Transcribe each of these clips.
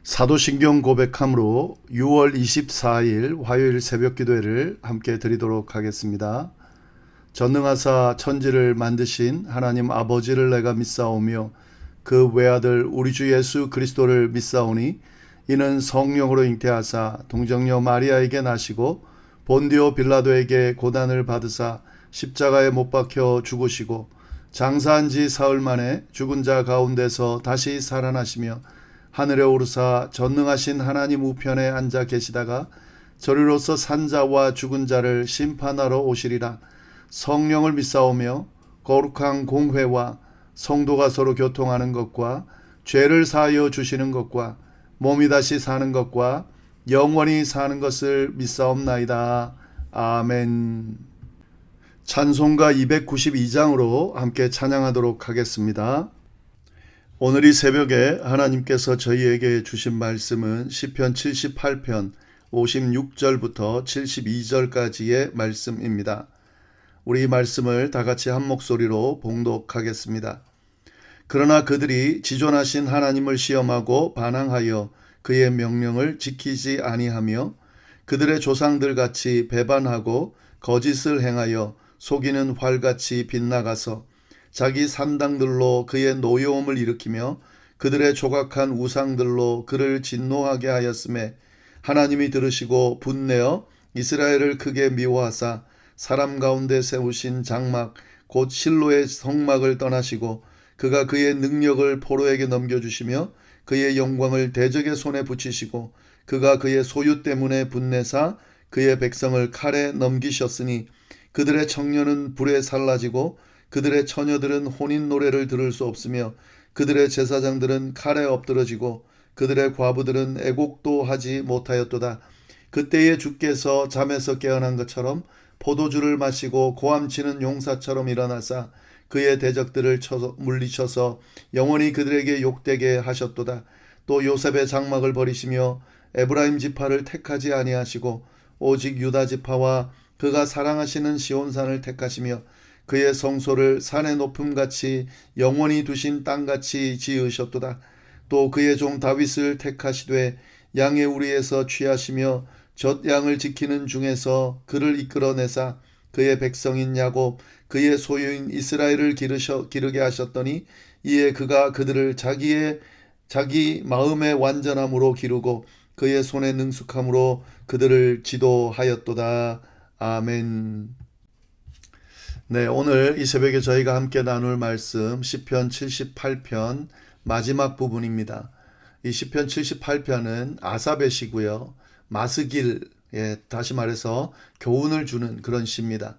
사도신경 고백함으로 6월 24일 화요일 새벽 기도회를 함께 드리도록 하겠습니다. 전능하사 천지를 만드신 하나님 아버지를 내가 믿사오며 그 외아들 우리 주 예수 그리스도를 믿사오니 이는 성령으로 잉태하사 동정녀 마리아에게 나시고 본디오 빌라도에게 고난을 받으사 십자가에 못 박혀 죽으시고 장사한 지 사흘 만에 죽은 자 가운데서 다시 살아나시며 하늘에 오르사 전능하신 하나님 우편에 앉아 계시다가 저리로서 산 자와 죽은 자를 심판하러 오시리라. 성령을 믿사오며 거룩한 공회와 성도가 서로 교통하는 것과 죄를 사하여 주시는 것과 몸이 다시 사는 것과 영원히 사는 것을 믿사옵나이다. 아멘. 찬송가 292장으로 함께 찬양하도록 하겠습니다. 오늘 이 새벽에 하나님께서 저희에게 주신 말씀은 시편 78편 56절부터 72절까지의 말씀입니다. 우리 이 말씀을 다 같이 한 목소리로 봉독하겠습니다. 그러나 그들이 지존하신 하나님을 시험하고 반항하여 그의 명령을 지키지 아니하며 그들의 조상들 같이 배반하고 거짓을 행하여 속이는 활같이 빗나가서 자기 산당들로 그의 노여움을 일으키며 그들의 조각한 우상들로 그를 진노하게 하였음에 하나님이 들으시고 분내어 이스라엘을 크게 미워하사 사람 가운데 세우신 장막 곧 실로의 성막을 떠나시고 그가 그의 능력을 포로에게 넘겨주시며 그의 영광을 대적의 손에 붙이시고 그가 그의 소유 때문에 분내사 그의 백성을 칼에 넘기셨으니 그들의 청년은 불에 살라지고 그들의 처녀들은 혼인 노래를 들을 수 없으며 그들의 제사장들은 칼에 엎드러지고 그들의 과부들은 애곡도 하지 못하였도다. 그때에 주께서 잠에서 깨어난 것처럼 포도주를 마시고 고함치는 용사처럼 일어나사 그의 대적들을 물리쳐서 영원히 그들에게 욕되게 하셨도다. 또 요셉의 장막을 버리시며 에브라임 지파를 택하지 아니하시고 오직 유다 지파와 그가 사랑하시는 시온산을 택하시며 그의 성소를 산의 높음같이 영원히 두신 땅같이 지으셨도다. 또 그의 종 다윗을 택하시되 양의 우리에서 취하시며 젖 양을 지키는 중에서 그를 이끌어내사 그의 백성인 야곱 그의 소유인 이스라엘을 기르게 하셨더니 이에 그가 그들을 자기 마음의 완전함으로 기르고 그의 손의 능숙함으로 그들을 지도하였도다. 아멘. 네, 오늘 이 새벽에 저희가 함께 나눌 말씀 시편 78편 마지막 부분입니다. 이 시편 78편은 아삽의 시고요. 마스길, 다시 말해서 교훈을 주는 그런 시입니다.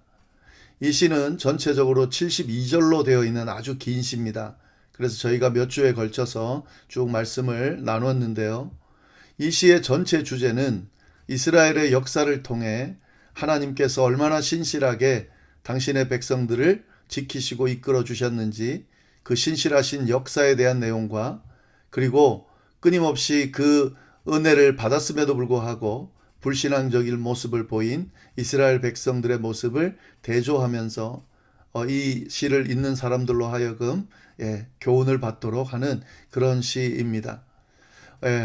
이 시는 전체적으로 72절로 되어 있는 아주 긴 시입니다. 그래서 저희가 몇 주에 걸쳐서 쭉 말씀을 나눴는데요. 이 시의 전체 주제는 이스라엘의 역사를 통해 하나님께서 얼마나 신실하게 당신의 백성들을 지키시고 이끌어 주셨는지 그 신실하신 역사에 대한 내용과 그리고 끊임없이 그 은혜를 받았음에도 불구하고 불신앙적인 모습을 보인 이스라엘 백성들의 모습을 대조하면서 이 시를 읽는 사람들로 하여금 교훈을 받도록 하는 그런 시입니다.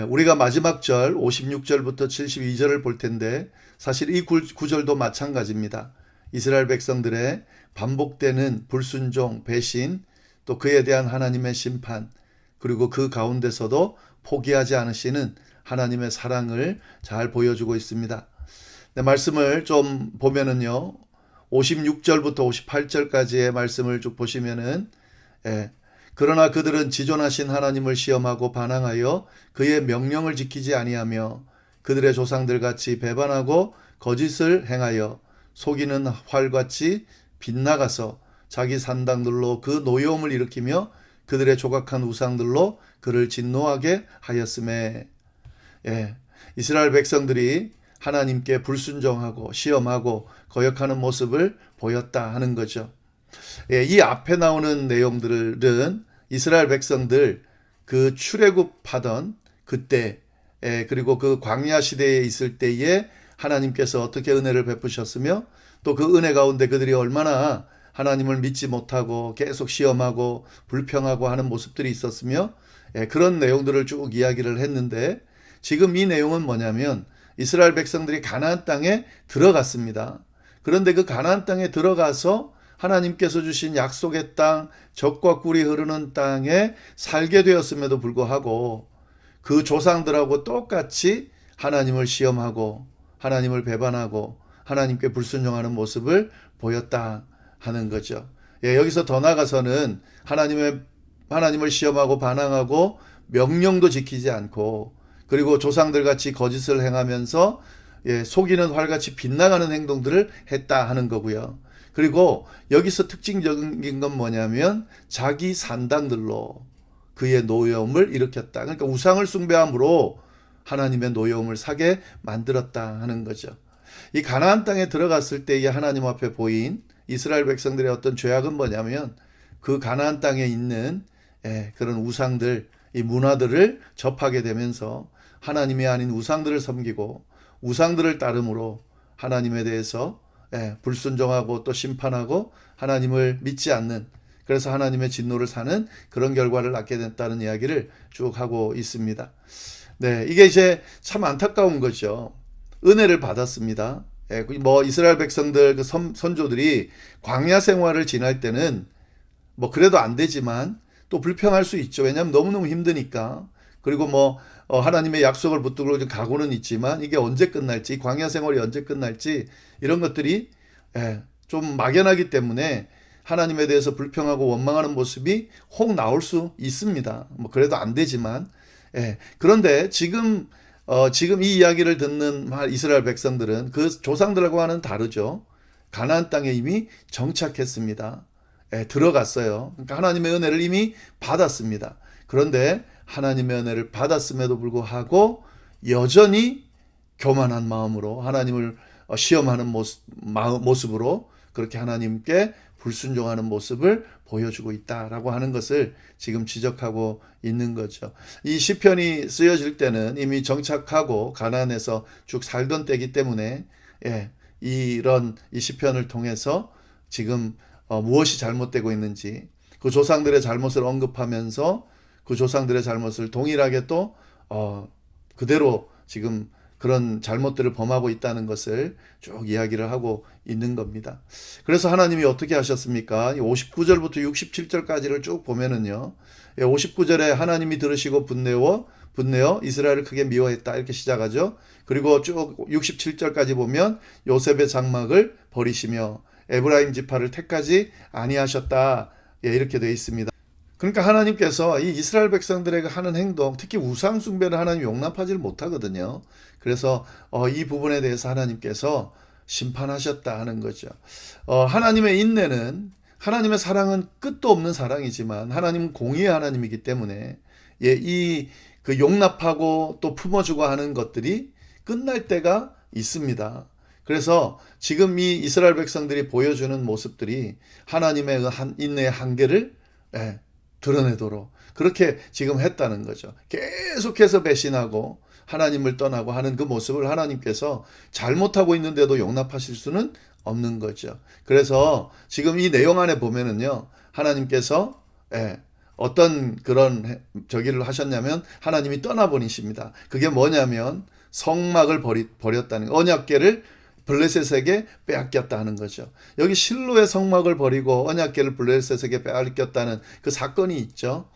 우리가 마지막 절 56절부터 72절을 볼 텐데 사실 이 구절도 마찬가지입니다. 이스라엘 백성들의 반복되는 불순종, 배신, 또 그에 대한 하나님의 심판, 그리고 그 가운데서도 포기하지 않으시는 하나님의 사랑을 잘 보여주고 있습니다. 네, 말씀을 좀 보면은요, 56절부터 58절까지의 말씀을 쭉 보시면은, 그러나 그들은 지존하신 하나님을 시험하고 반항하여 그의 명령을 지키지 아니하며 그들의 조상들 같이 배반하고 거짓을 행하여 속이는 활같이 빗나가서 자기 산당들로 그 노여움을 일으키며 그들의 조각한 우상들로 그를 진노하게 하였음에 이스라엘 백성들이 하나님께 불순종하고 시험하고 거역하는 모습을 보였다 하는 거죠. 이 앞에 나오는 내용들은 이스라엘 백성들 그 출애굽하던 그때 그리고 그 광야 시대에 있을 때에 하나님께서 어떻게 은혜를 베푸셨으며 또 그 은혜 가운데 그들이 얼마나 하나님을 믿지 못하고 계속 시험하고 불평하고 하는 모습들이 있었으며 그런 내용들을 쭉 이야기를 했는데 지금 이 내용은 뭐냐면 이스라엘 백성들이 가나안 땅에 들어갔습니다. 그런데 그 가나안 땅에 들어가서 하나님께서 주신 약속의 땅, 젖과 꿀이 흐르는 땅에 살게 되었음에도 불구하고 그 조상들하고 똑같이 하나님을 시험하고 하나님을 배반하고 하나님께 불순종하는 모습을 보였다 하는 거죠. 예, 여기서 더 나아가서는 하나님을 시험하고 반항하고 명령도 지키지 않고 그리고 조상들 같이 거짓을 행하면서 속이는 활같이 빗나가는 행동들을 했다 하는 거고요. 그리고 여기서 특징적인 건 뭐냐면 자기 산당들로 그의 노여움을 일으켰다. 그러니까 우상을 숭배함으로 하나님의 노여움을 사게 만들었다 하는 거죠. 이 가나안 땅에 들어갔을 때의 하나님 앞에 보인 이스라엘 백성들의 어떤 죄악은 뭐냐면 그 가나안 땅에 있는 그런 우상들, 이 문화들을 접하게 되면서 하나님이 아닌 우상들을 섬기고 우상들을 따름으로 하나님에 대해서 불순종하고 또 심판하고 하나님을 믿지 않는, 그래서 하나님의 진노를 사는 그런 결과를 낳게 됐다는 이야기를 쭉 하고 있습니다. 네, 이게 이제 참 안타까운 거죠. 은혜를 받았습니다. 뭐 이스라엘 백성들 그 선조들이 광야 생활을 지날 때는 뭐 그래도 안 되지만 또 불평할 수 있죠. 왜냐하면 너무너무 힘드니까. 그리고 뭐 하나님의 약속을 붙들고 가고는 있지만 이게 언제 끝날지, 광야 생활이 언제 끝날지 이런 것들이 좀 막연하기 때문에 하나님에 대해서 불평하고 원망하는 모습이 혹 나올 수 있습니다. 뭐 그래도 안 되지만 그런데 지금 이 이야기를 듣는 이스라엘 백성들은 그 조상들하고는 다르죠. 가나안 땅에 이미 정착했습니다. 들어갔어요. 그러니까 하나님의 은혜를 이미 받았습니다. 그런데 하나님의 은혜를 받았음에도 불구하고 여전히 교만한 마음으로 하나님을 시험하는 모습으로 그렇게 하나님께 불순종하는 모습을 보여주고 있다라고 하는 것을 지금 지적하고 있는 거죠. 이 시편이 쓰여질 때는 이미 정착하고 가나안에서 쭉 살던 때이기 때문에 이 시편을 통해서 지금 무엇이 잘못되고 있는지 그 조상들의 잘못을 언급하면서 그 조상들의 잘못을 동일하게 또 그대로 지금 그런 잘못들을 범하고 있다는 것을 쭉 이야기를 하고 있는 겁니다. 그래서 하나님이 어떻게 하셨습니까? 59절부터 67절까지를 쭉 보면은요. 59절에 하나님이 들으시고 분내어 이스라엘을 크게 미워했다 이렇게 시작하죠. 그리고 쭉 67절까지 보면 요셉의 장막을 버리시며 에브라임 지파를 택하지 아니하셨다 이렇게 되어 있습니다. 그러니까 하나님께서 이 이스라엘 백성들에게 하는 행동, 특히 우상 숭배를 하나님 용납하지 못하거든요. 그래서 이 부분에 대해서 하나님께서 심판하셨다 하는 거죠. 하나님의 인내는, 하나님의 사랑은 끝도 없는 사랑이지만 하나님은 공의의 하나님이기 때문에 그 용납하고 또 품어주고 하는 것들이 끝날 때가 있습니다. 그래서 지금 이 이스라엘 백성들이 보여주는 모습들이 하나님의 인내의 한계를 드러내도록 그렇게 지금 했다는 거죠. 계속해서 배신하고 하나님을 떠나고 하는 그 모습을 하나님께서 잘못하고 있는데도 용납하실 수는 없는 거죠. 그래서 지금 이 내용 안에 보면은요, 하나님께서 어떤 그런 저기를 하셨냐면 하나님이 떠나보내십니다. 그게 뭐냐면 성막을 버렸다는, 언약궤를 블레셋에게 빼앗겼다 하는 거죠. 여기 실로의 성막을 버리고 언약궤를 블레셋에게 빼앗겼다는 그 사건이 있죠.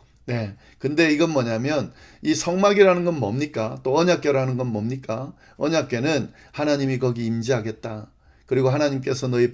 근데 이건 뭐냐면 이 성막이라는 건 뭡니까? 또 언약궤라는 건 뭡니까? 언약궤는 하나님이 거기 임재하겠다. 그리고 하나님께서 너희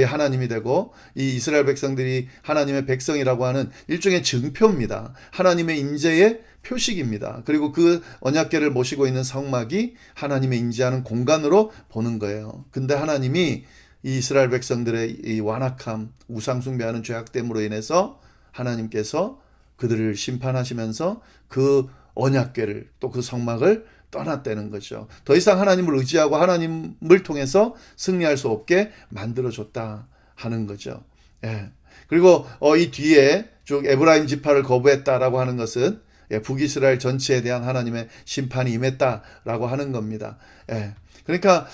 하나님이 되고 이 이스라엘 백성들이 하나님의 백성이라고 하는 일종의 증표입니다. 하나님의 임재의 표식입니다. 그리고 그 언약궤를 모시고 있는 성막이 하나님의 임재하는 공간으로 보는 거예요. 근데 하나님이 이 이스라엘 백성들의 이 완악함, 우상 숭배하는 죄악됨으로 인해서 하나님께서 그들을 심판하시면서 그 언약궤를 또 그 성막을 떠났다는 거죠. 더 이상 하나님을 의지하고 하나님을 통해서 승리할 수 없게 만들어줬다 하는 거죠. 그리고 이 뒤에 쭉 에브라임 지파를 거부했다라고 하는 것은 북이스라엘 전체에 대한 하나님의 심판이 임했다라고 하는 겁니다. 그러니까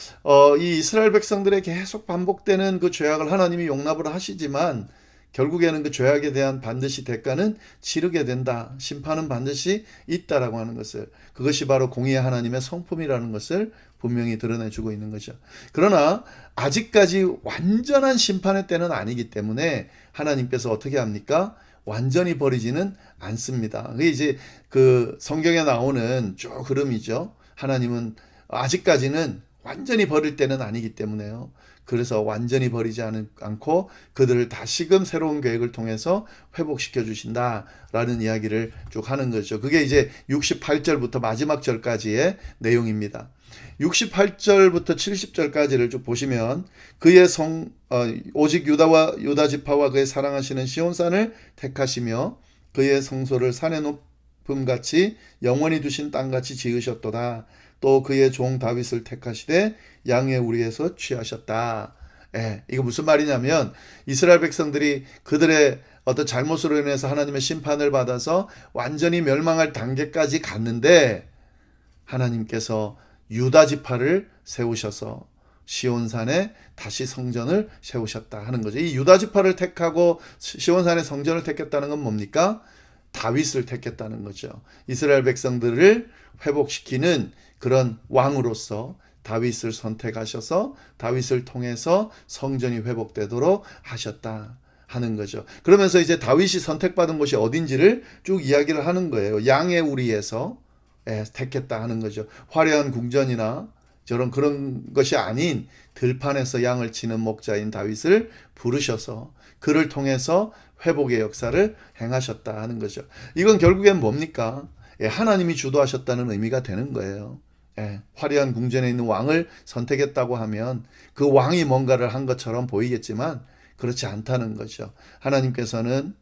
이 이스라엘 백성들의 계속 반복되는 그 죄악을 하나님이 용납을 하시지만 결국에는 그 죄악에 대한 반드시 대가는 치르게 된다. 심판은 반드시 있다라고 하는 것을, 그것이 바로 공의의 하나님의 성품이라는 것을 분명히 드러내주고 있는 거죠. 그러나 아직까지 완전한 심판의 때는 아니기 때문에 하나님께서 어떻게 합니까? 완전히 버리지는 않습니다. 그게 이제 그 성경에 나오는 쭉 흐름이죠. 하나님은 아직까지는 완전히 버릴 때는 아니기 때문에요. 그래서 완전히 버리지 않고 그들을 다시금 새로운 계획을 통해서 회복시켜 주신다라는 이야기를 쭉 하는 거죠. 그게 이제 68절부터 마지막 절까지의 내용입니다. 68절부터 70절까지를 쭉 보시면 그의 오직 유다 지파와 그의 사랑하시는 시온산을 택하시며 그의 성소를 산의 높음같이 영원히 두신 땅같이 지으셨도다. 또 그의 종 다윗을 택하시되 양의 우리에서 취하셨다. 이거 무슨 말이냐면 이스라엘 백성들이 그들의 어떤 잘못으로 인해서 하나님의 심판을 받아서 완전히 멸망할 단계까지 갔는데 하나님께서 유다 지파를 세우셔서 시온산에 다시 성전을 세우셨다 하는 거죠. 이 유다 지파를 택하고 시온산에 성전을 택했다는 건 뭡니까? 다윗을 택했다는 거죠. 이스라엘 백성들을 회복시키는 그런 왕으로서 다윗을 선택하셔서 다윗을 통해서 성전이 회복되도록 하셨다 하는 거죠. 그러면서 이제 다윗이 선택받은 곳이 어딘지를 쭉 이야기를 하는 거예요. 양의 우리에서 택했다 하는 거죠. 화려한 궁전이나 그런 것이 아닌 들판에서 양을 치는 목자인 다윗을 부르셔서 그를 통해서 회복의 역사를 행하셨다 하는 거죠. 이건 결국엔 뭡니까? 하나님이 주도하셨다는 의미가 되는 거예요. 화려한 궁전에 있는 왕을 선택했다고 하면 그 왕이 뭔가를 한 것처럼 보이겠지만 그렇지 않다는 거죠. 하나님께서는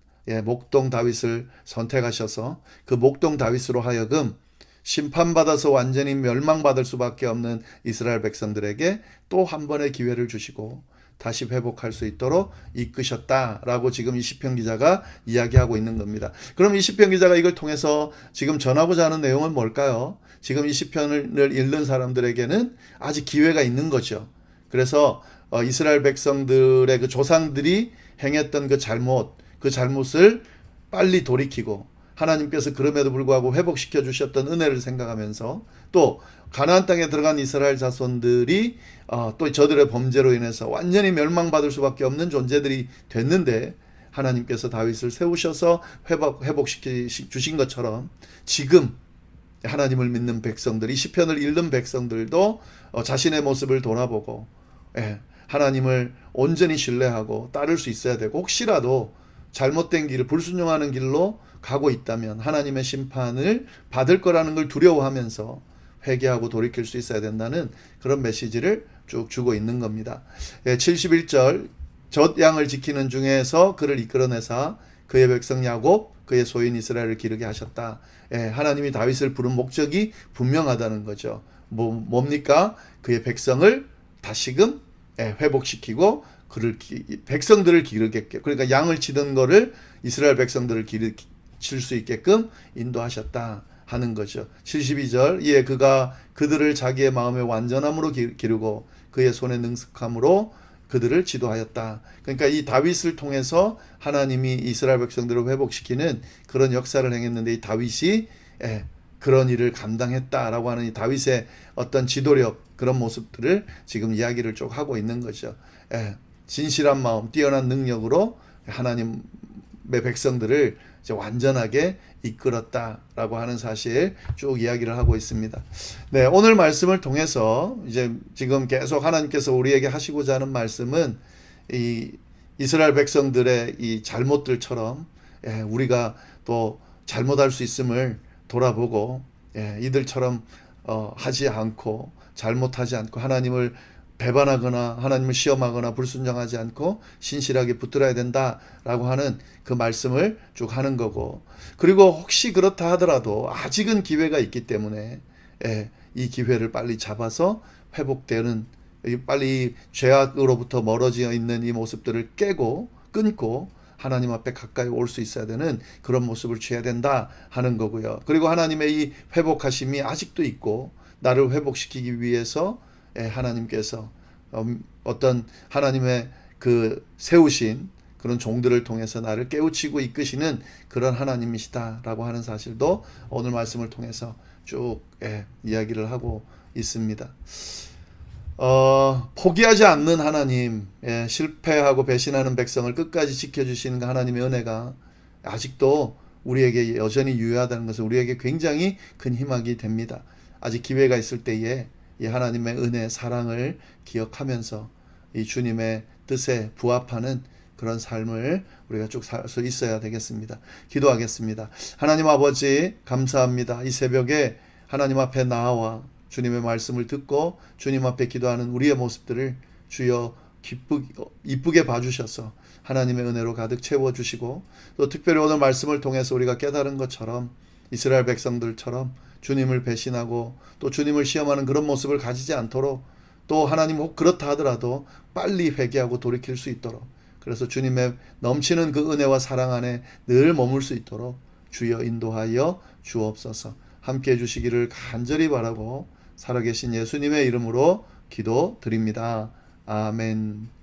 목동 다윗을 선택하셔서 그 목동 다윗으로 하여금 심판받아서 완전히 멸망받을 수밖에 없는 이스라엘 백성들에게 또 한 번의 기회를 주시고 다시 회복할 수 있도록 이끄셨다라고 지금 이 시편 기자가 이야기하고 있는 겁니다. 그럼 이 시편 기자가 이걸 통해서 지금 전하고자 하는 내용은 뭘까요? 지금 이 시편을 읽는 사람들에게는 아직 기회가 있는 거죠. 그래서 이스라엘 백성들의 그 조상들이 행했던 그 잘못을 빨리 돌이키고 하나님께서 그럼에도 불구하고 회복시켜 주셨던 은혜를 생각하면서 또 가나안 땅에 들어간 이스라엘 자손들이 또 저들의 범죄로 인해서 완전히 멸망받을 수밖에 없는 존재들이 됐는데 하나님께서 다윗을 세우셔서 회복시켜 주신 것처럼 지금 하나님을 믿는 백성들, 이 시편을 읽는 백성들도 자신의 모습을 돌아보고 하나님을 온전히 신뢰하고 따를 수 있어야 되고 혹시라도 잘못된 길을 불순종하는 길로 가고 있다면 하나님의 심판을 받을 거라는 걸 두려워하면서 회개하고 돌이킬 수 있어야 된다는 그런 메시지를 쭉 주고 있는 겁니다. 71절 젖 양을 지키는 중에서 그를 이끌어내사 그의 백성 야곱 그의 소인 이스라엘을 기르게 하셨다. 하나님이 다윗을 부른 목적이 분명하다는 거죠. 뭡니까? 그의 백성을 다시금 회복시키고 백성들을 기르게끔, 그러니까 양을 치던 거를 이스라엘 백성들을 칠 수 있게끔 인도하셨다 하는 거죠. 72절 이에 그가 그들을 자기의 마음의 완전함으로 기르고 그의 손의 능숙함으로 그들을 지도하였다. 그러니까 이 다윗을 통해서 하나님이 이스라엘 백성들을 회복시키는 그런 역사를 행했는데 이 다윗이 그런 일을 감당했다라고 하는 이 다윗의 어떤 지도력, 그런 모습들을 지금 이야기를 쭉 하고 있는 거죠. 진실한 마음, 뛰어난 능력으로 하나님의 백성들을 이제 완전하게 이끌었다라고 하는 사실 쭉 이야기를 하고 있습니다. 네, 오늘 말씀을 통해서 이제 지금 계속 하나님께서 우리에게 하시고자 하는 말씀은 이 이스라엘 백성들의 이 잘못들처럼 우리가 또 잘못할 수 있음을 돌아보고 이들처럼 하지 않고 잘못하지 않고 하나님을 배반하거나 하나님을 시험하거나 불순종하지 않고 신실하게 붙들어야 된다라고 하는 그 말씀을 쭉 하는 거고, 그리고 혹시 그렇다 하더라도 아직은 기회가 있기 때문에 이 기회를 빨리 잡아서 회복되는, 빨리 죄악으로부터 멀어져 있는 이 모습들을 깨고 끊고 하나님 앞에 가까이 올 수 있어야 되는 그런 모습을 취해야 된다 하는 거고요. 그리고 하나님의 이 회복하심이 아직도 있고 나를 회복시키기 위해서 하나님께서 어떤 하나님의 그 세우신 그런 종들을 통해서 나를 깨우치고 이끄시는 그런 하나님이시다라고 하는 사실도 오늘 말씀을 통해서 쭉 이야기를 하고 있습니다. 포기하지 않는 하나님, 실패하고 배신하는 백성을 끝까지 지켜주시는 그 하나님의 은혜가 아직도 우리에게 여전히 유효하다는 것은 우리에게 굉장히 큰 희망이 됩니다. 아직 기회가 있을 때에 이 하나님의 은혜, 사랑을 기억하면서 이 주님의 뜻에 부합하는 그런 삶을 우리가 쭉 살 수 있어야 되겠습니다. 기도하겠습니다. 하나님 아버지, 감사합니다. 이 새벽에 하나님 앞에 나와 주님의 말씀을 듣고 주님 앞에 기도하는 우리의 모습들을 주여 이쁘게 봐주셔서 하나님의 은혜로 가득 채워주시고, 또 특별히 오늘 말씀을 통해서 우리가 깨달은 것처럼 이스라엘 백성들처럼 주님을 배신하고 또 주님을 시험하는 그런 모습을 가지지 않도록, 또 하나님 혹 그렇다 하더라도 빨리 회개하고 돌이킬 수 있도록, 그래서 주님의 넘치는 그 은혜와 사랑 안에 늘 머물 수 있도록 주여 인도하여 주옵소서. 함께해 주시기를 간절히 바라고 살아계신 예수님의 이름으로 기도드립니다. 아멘.